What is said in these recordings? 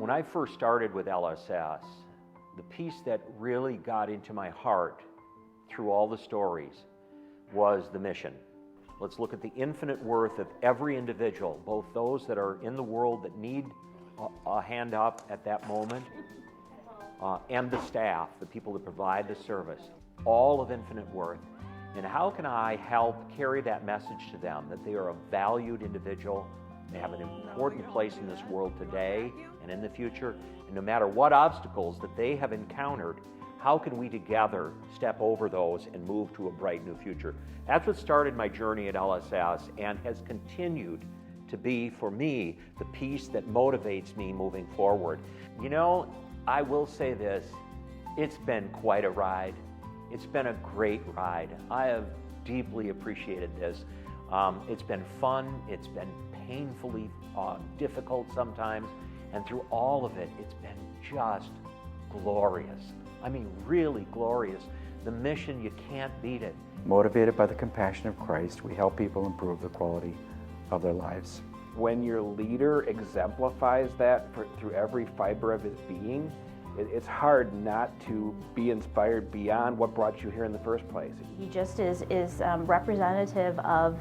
When I first started with LSS, the piece that really got into my heart through all the stories was the mission. Let's look at the infinite worth of every individual, both those that are in the world that need a hand up at that moment, and the staff, the people that provide the service, all of infinite worth. And how can I help carry that message to them, that they are a valued individual, they have an important place in this world today and in the future, and no matter what obstacles that they have encountered, how can we together step over those and move to a bright new future? That's what started my journey at LSS and has continued to be, for me, the piece that motivates me moving forward. You know, I will say this, it's been quite a ride. It's been a great ride. I have deeply appreciated this. It's been fun, it's been painfully difficult sometimes, and through all of it, it's been just glorious. I mean, really glorious. The mission, you can't beat it. Motivated by the compassion of Christ, we help people improve the quality of their lives. When your leader exemplifies that through every fiber of his being, it's hard not to be inspired beyond what brought you here in the first place. He just is representative of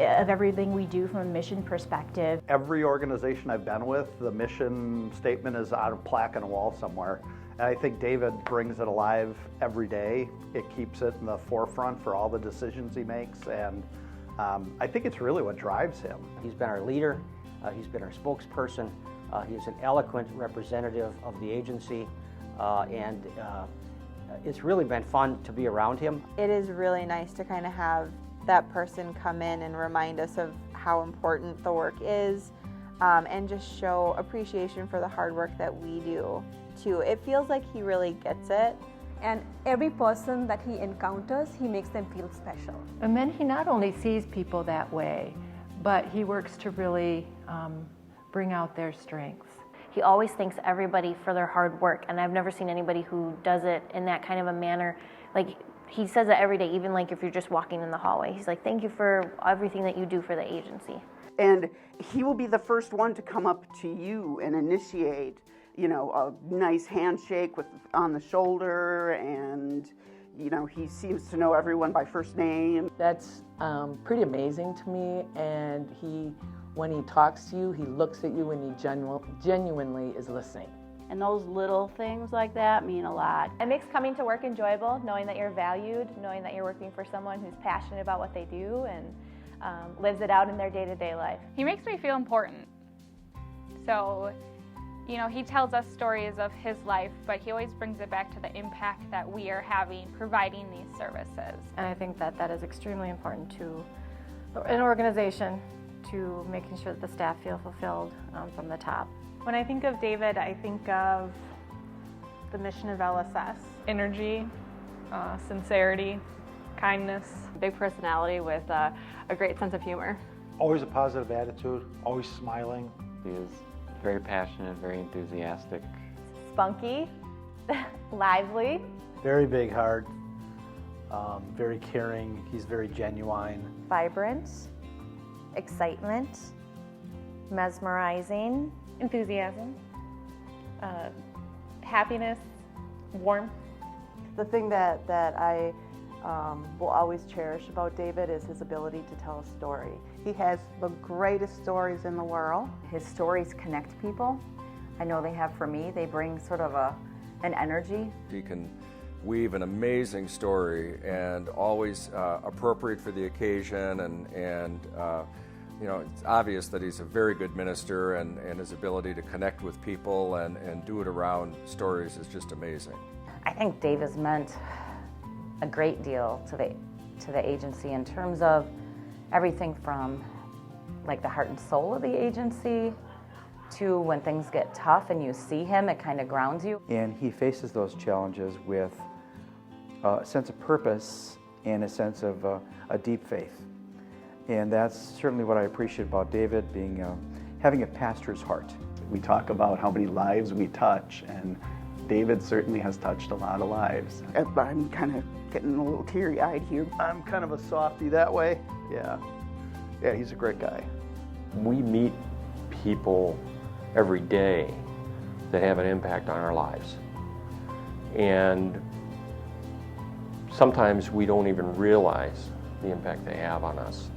everything we do from a mission perspective. Every organization I've been with, the mission statement is on a plaque on a wall somewhere. And I think David brings it alive every day. It keeps it in the forefront for all the decisions he makes, and I think it's really what drives him. He's been our leader, he's been our spokesperson, he is an eloquent representative of the agency, and it's really been fun to be around him. It is really nice to kind of have that person come in and remind us of how important the work is, and just show appreciation for the hard work that we do too. It feels like he really gets it. And every person that he encounters, he makes them feel special. And then he not only sees people that way, but he works to really bring out their strengths. He always thanks everybody for their hard work, and I've never seen anybody who does it in that kind of a manner. Like, he says it every day, even like if you're just walking in the hallway. He's like, thank you for everything that you do for the agency. And he will be the first one to come up to you and initiate, you know, a nice handshake on the shoulder, and, you know, he seems to know everyone by first name. That's pretty amazing to me, and when he talks to you, he looks at you and he genuinely is listening. And those little things like that mean a lot. It makes coming to work enjoyable, knowing that you're valued, knowing that you're working for someone who's passionate about what they do and lives it out in their day-to-day life. He makes me feel important. So, you know, he tells us stories of his life, but he always brings it back to the impact that we are having providing these services. And I think that that is extremely important to an organization, to making sure that the staff feel fulfilled from the top. When I think of David, I think of the mission of LSS. Energy, sincerity, kindness. Big personality with a great sense of humor. Always a positive attitude, always smiling. He is very passionate, very enthusiastic. Spunky, lively. Very big heart, very caring, he's very genuine. Vibrant, excitement, mesmerizing, enthusiasm, happiness, warmth. The thing that I will always cherish about David is his ability to tell a story. He has the greatest stories in the world. His stories connect people. I know they have for me. They bring sort of an energy. He can weave an amazing story and always appropriate for the occasion, and you know, it's obvious that he's a very good minister, and his ability to connect with people and do it around stories is just amazing. I think Dave has meant a great deal to the agency in terms of everything from like the heart and soul of the agency to when things get tough and you see him, it kind of grounds you. And he faces those challenges with a sense of purpose and a sense of a deep faith. And that's certainly what I appreciate about David, having a pastor's heart. We talk about how many lives we touch, and David certainly has touched a lot of lives. I'm kind of getting a little teary-eyed here. I'm kind of a softie that way. Yeah, he's a great guy. We meet people every day that have an impact on our lives. And sometimes we don't even realize the impact they have on us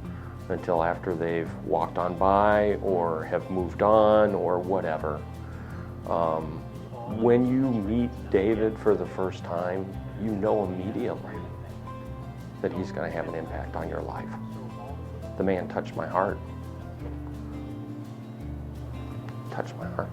until after they've walked on by or have moved on or whatever. When you meet David for the first time, you know immediately that he's going to have an impact on your life. The man touched my heart. Touched my heart.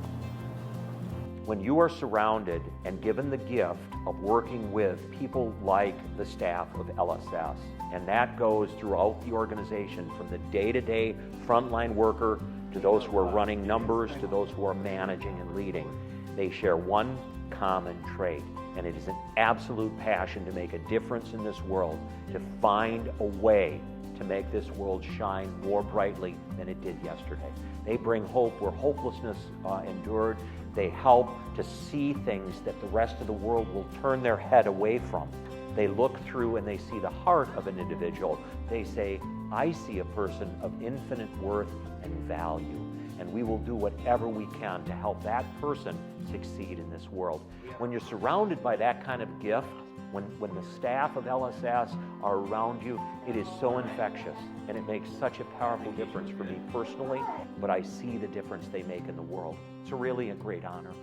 When you are surrounded and given the gift of working with people like the staff of LSS, and that goes throughout the organization from the day-to-day frontline worker to those who are running numbers to those who are managing and leading, they share one common trait, and it is an absolute passion to make a difference in this world, to find a way to make this world shine more brightly than it did yesterday. They bring hope where hopelessness endured. They help to see things that the rest of the world will turn their head away from. They look through and they see the heart of an individual. They say, I see a person of infinite worth and value, and we will do whatever we can to help that person succeed in this world. When you're surrounded by that kind of gift, when the staff of LSS are around you, it is so infectious, and it makes such a powerful difference for me personally, but I see the difference they make in the world. It's really a great honor.